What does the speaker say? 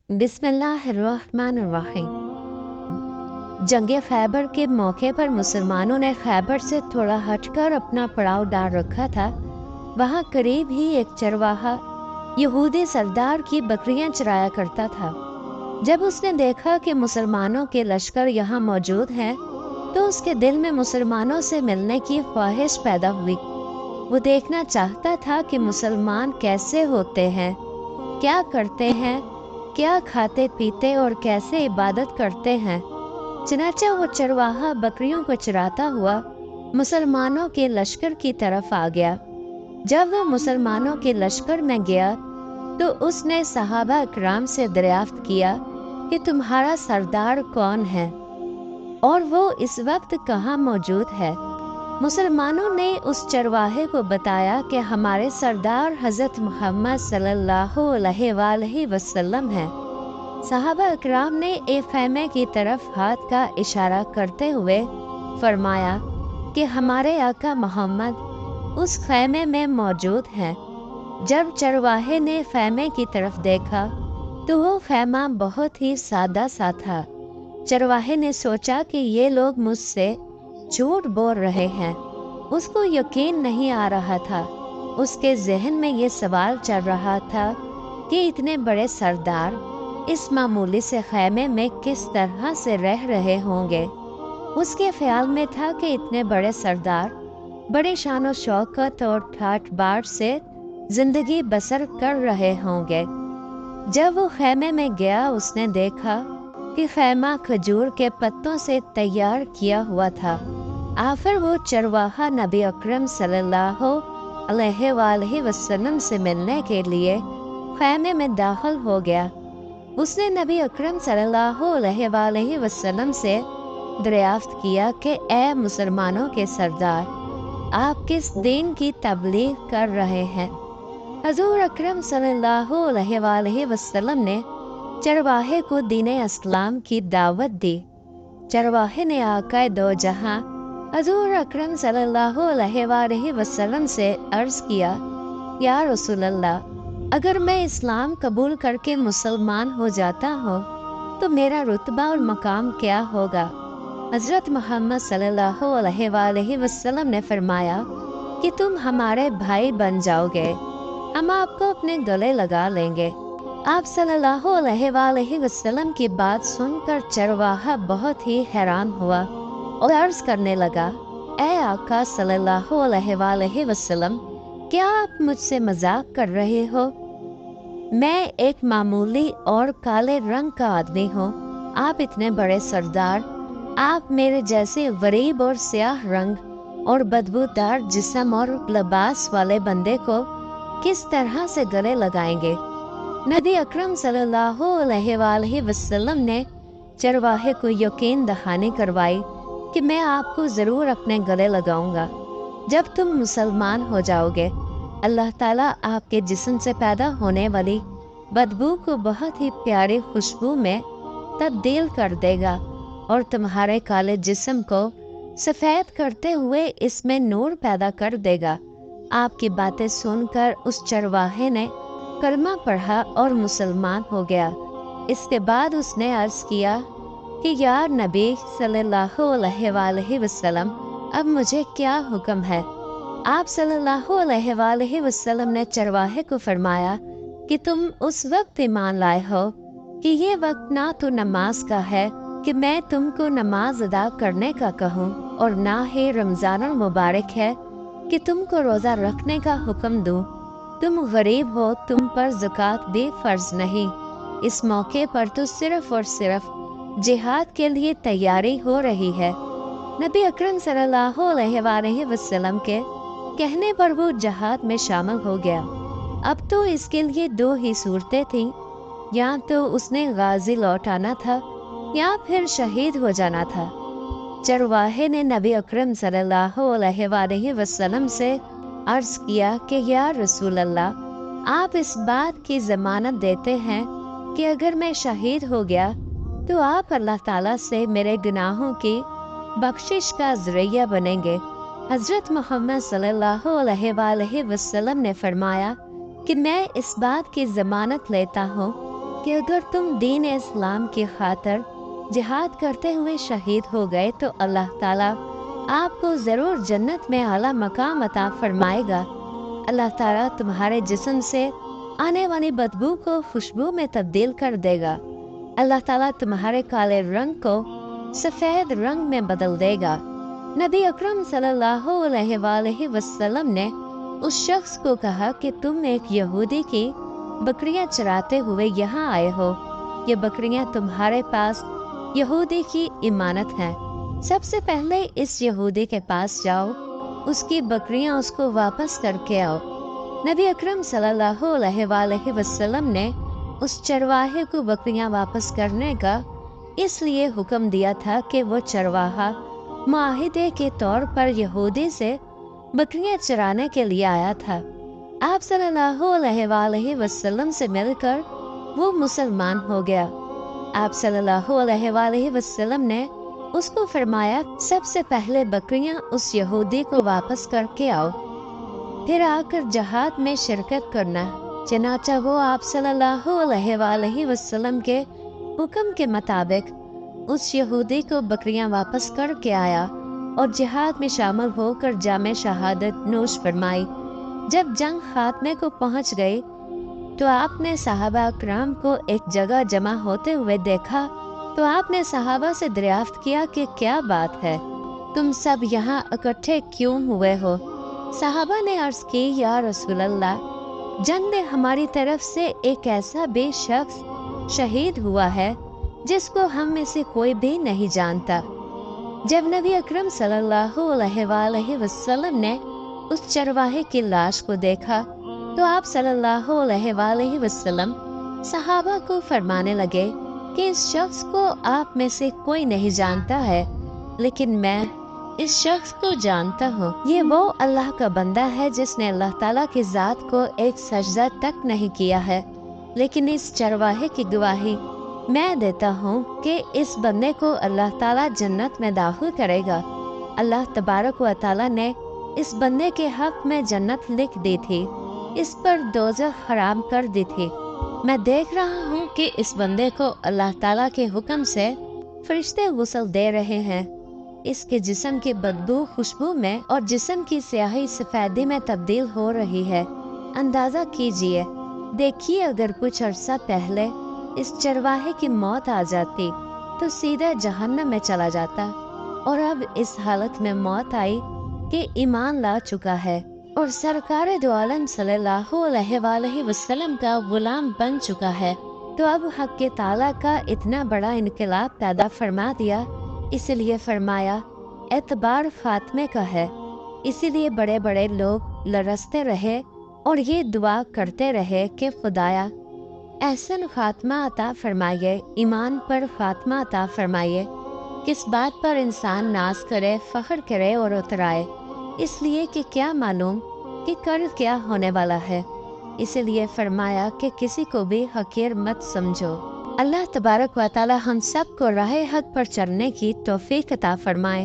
बिस्मिल्लाहिर्रहमानिर्रहीम। जंग खैबर के मौके पर मुसलमानों ने खैबर से थोड़ा हटकर अपना पड़ाव डाल रखा था। वहाँ करीब ही एक चरवाहा यहूदी सरदार की बकरियां चराया करता था। जब उसने देखा कि मुसलमानों के लश्कर यहाँ मौजूद हैं, तो उसके दिल में मुसलमानों से मिलने की ख्वाहिश पैदा हुई। वो देखना चाहता था कि मुसलमान कैसे होते हैं, क्या करते हैं, क्या खाते पीते और कैसे इबादत करते हैं। चनाचा वो चरवाहा बकरियों को चराता हुआ मुसलमानों के लश्कर की तरफ आ गया। जब वो मुसलमानों के लश्कर में गया तो उसने सहाबा इकराम से दरियाफ्त किया कि तुम्हारा सरदार कौन है और वो इस वक्त कहाँ मौजूद है। मुसलमानों ने उस चरवाहे को बताया कि हमारे सरदार हजरत मोहम्मद सल्लल्लाहु अलैहि वसल्लम हैं। सहाबा इकराम ने एक खैमे की तरफ हाथ का इशारा करते हुए फरमाया कि हमारे आका मोहम्मद उस खैमे में मौजूद हैं। जब चरवाहे ने खैमे की तरफ देखा तो वो खैमा बहुत ही सादा सा था। चरवाहे ने सोचा कि ये लोग मुझसे झूठ बोल रहे हैं। उसको यकीन नहीं आ रहा था। उसके जहन में ये सवाल चल रहा था कि इतने बड़े सरदार इस मामूली से खैमे में किस तरह से रह रहे होंगे। उसके ख्याल में था कि इतने बड़े सरदार बड़े शान शौकत और ठाठ बाट से जिंदगी बसर कर रहे होंगे। जब वो खैमे में गया, उसने देखा कि खैमा खजूर के पत्तों से तैयार किया हुआ था। आखिर वो चरवाहा नबी अकरम सल्लल्लाहु अलैहि वसल्लम से मिलने के लिए खैमे में दाखिल हो गया। उसने नबी अकरम सल्लल्लाहु अलैहि वसल्लम से दरियाफ्त किया कि ए मुसलमानों के सरदार, आप किस दीन की तबलीग कर रहे हैं। हजूर अकरम सल्लल्लाहु अलैहि वसल्लम ने चरवाहे को दीन इस्लाम की दावत दी। चरवाहे ने आका दो जहां हजूर अकरम सल्लल्लाहु अलैहि वसल्लम से अर्ज किया, या रसूल अल्लाह, अगर मैं इस्लाम कबूल करके मुसलमान हो जाता हूँ तो मेरा रुतबा और मकाम क्या होगा। हजरत मोहम्मद सल्लल्लाहु अलैहि वसल्लम ने फरमाया कि तुम हमारे भाई बन जाओगे, हम आपको अपने गले लगा लेंगे। आप सल्लल्लाहु अलैहि वसल्लम की बात सुनकर चरवाहा बहुत ही हैरान हुआ और अर्ज करने लगा, ए आका सल्लल्लाहु अलैहि वसल्लम, क्या आप मुझसे मजाक कर रहे हो। मैं एक मामूली और काले रंग का आदमी हूँ। आप इतने बड़े सरदार, आप मेरे जैसे गरीब और स्याह रंग और बदबूदार जिस्म और लिबास वाले बंदे को किस तरह से गले लगाएंगे। नबी अकरम सल्लल्लाहु अलैहि वसल्लम ने चरवाहे को यकीन दहानी करवाई कि मैं आपको ज़रूर अपने गले लगाऊंगा। जब तुम मुसलमान हो जाओगे, अल्लाह ताला आपके जिस्म से पैदा होने वाली बदबू को बहुत ही प्यारी खुशबू में तब्दील कर देगा और तुम्हारे काले जिस्म को सफ़ेद करते हुए इसमें नूर पैदा कर देगा। आपकी बातें सुनकर उस चरवाहे ने कलमा पढ़ा और मुसलमान हो गया। इसके बाद उसने अर्ज किया कि या नबी सल्लल्लाहु अलैहि वसल्लम, अब मुझे क्या हुक्म है। आप सल्लल्लाहु अलैहि वसल्लम ने चरवाहे को फरमाया कि तुम उस वक्त ईमान लाए हो कि ये वक्त ना तो नमाज का है कि मैं तुमको नमाज अदा करने का कहूँ, और ना ही रमज़ान मुबारक है कि तुमको रोज़ा रखने का हुक्म दूँ। तुम गरीब हो, तुम पर ज़कात भी फ़र्ज नहीं। इस मौके पर तो सिर्फ और सिर्फ जिहाद के लिए तैयारी हो रही है। नबी अकरम सल्लल्लाहु अलैहि वसल्लम के कहने पर वो जिहाद में शामिल हो गया। अब तो इसके लिए दो ही सूरतें थीं, या तो उसने गाजी लौट आना था या फिर शहीद हो जाना था। चरवाहे ने नबी अकरम सल्लल्लाहु अलैहि वसल्लम से अर्ज किया कि या रसूल अल्लाह, आप इस बात की ज़मानत देते हैं कि अगर मैं शहीद हो गया तो आप अल्लाह ताला से मेरे गुनाहों की बख्शिश का ज़रिया बनेंगे। हज़रत मोहम्मद सल्लल्लाहु अलैहि वसल्लम ने फरमाया कि मैं इस बात की ज़मानत लेता हूँ कि अगर तुम दीन इस्लाम की खातिर जिहाद करते हुए शहीद हो गए तो अल्लाह ताला आपको ज़रूर जन्नत में आला मकाम अता फरमाएगा। अल्लाह ताला तुम्हारे जिस्म से आने वाली बदबू को खुशबू में तब्दील कर देगा। अल्लाह ताला तुम्हारे काले रंग को सफ़ेद रंग में बदल देगा। नबी अकरम सल्लल्लाहु अलैहि वसल्लम ने उस शख्स को कहा कि तुम एक यहूदी की बकरियां चराते हुए यहाँ आए हो। ये बकरियां तुम्हारे पास यहूदी की इमानत हैं। सबसे पहले इस यहूदी के पास जाओ, उसकी बकरियां उसको वापस करके आओ। नबी अकरम सल्लल्लाहु अलैहि वसल्लम ने उस चरवाहे को बकरियां वापस करने का इसलिए हुक्म दिया था कि वो चरवाहा मुआहिदे के तौर पर यहूदी से बकरियां चराने के लिए आया था। आप सल्लल्लाहु अलैहि वसल्लम से मिलकर वो मुसलमान हो गया। आप सल्लल्लाहु अलैहि वसल्लम ने उसको फरमाया, सबसे पहले बकरियां उस यहूदी को वापस करके आओ, फिर आकर जहाद में शिरकत करना। चनाचा वो आप सल्लल्लाहु अलैहि वसल्लम के हुक्म के मुताबिक उस यहूदी को बकरियां वापस करके आया और जिहाद में शामिल होकर जामे शहादत नोश फरमाई। जब जंग खात्मे को पहुंच गई तो आपने सहाबा अकराम को एक जगह जमा होते हुए देखा तो आपने सहाबा से दरियाफ्त किया कि क्या बात है, तुम सब यहाँ इकट्ठे क्यों हुए हो? सहाबा ने अर्ज की, या रसूल अल्लाह, जंग में हमारी तरफ से एक ऐसा बेशख्स शहीद हुआ है जिसको हम में से कोई भी नहीं जानता। जब नबी अकरम सल्लल्लाहु अलैहि वसल्लम ने उस चरवाहे की लाश को देखा तो आप सल्लल्लाहु अलैहि वसल्लम सहाबा को फरमाने लगे कि इस शख्स को आप में से कोई नहीं जानता है, लेकिन मैं इस शख्स को जानता हूँ। ये वो अल्लाह का बंदा है जिसने अल्लाह ताला की जात को एक सजदा तक नहीं किया है, लेकिन इस चरवाहे की गवाही मैं देता हूँ कि इस बंदे को अल्लाह ताला जन्नत में दाखिल करेगा। अल्लाह तबारक व तआला ने इस बंदे के हक में जन्नत लिख दी थी, इस पर दोज़ख हराम कर दी थी। मैं देख रहा हूँ कि इस बंदे को अल्लाह ताला के हुक्म से फरिश्ते गुस्ल दे रहे हैं। इसके जिस्म की बदबू खुशबू में और जिस्म की स्याही सफेदी में तब्दील हो रही है। अंदाजा कीजिए, देखिए, अगर कुछ अरसा पहले इस चरवाहे की मौत आ जाती तो सीधा जहन्नम में चला जाता, और अब इस हालत में मौत आई कि ईमान ला चुका है और सरकार दो आलम सल्लल्लाहु अलैहि वसल्लम का गुलाम बन चुका है। तो अब हक के ताला का इतना बड़ा इनकलाब पैदा फरमा दिया, इसलिए फरमाया एतबार फातमे का है। इसीलिए बड़े बड़े लोग लरसते रहे और ये दुआ करते रहे कि खुदाया एहसन फातमा अता फरमाइए, ईमान पर फातमा अता फरमाइए। किस बात पर इंसान नाज करे, फख्र करे और उतराए, इसलिए कि क्या मालूम कि कल क्या होने वाला है। इसलिए फरमाया कि किसी को भी हकीर मत समझो। अल्लाह तबारक व तआला हम सब को राह हक पर चलने की तौफीक अता फरमाए।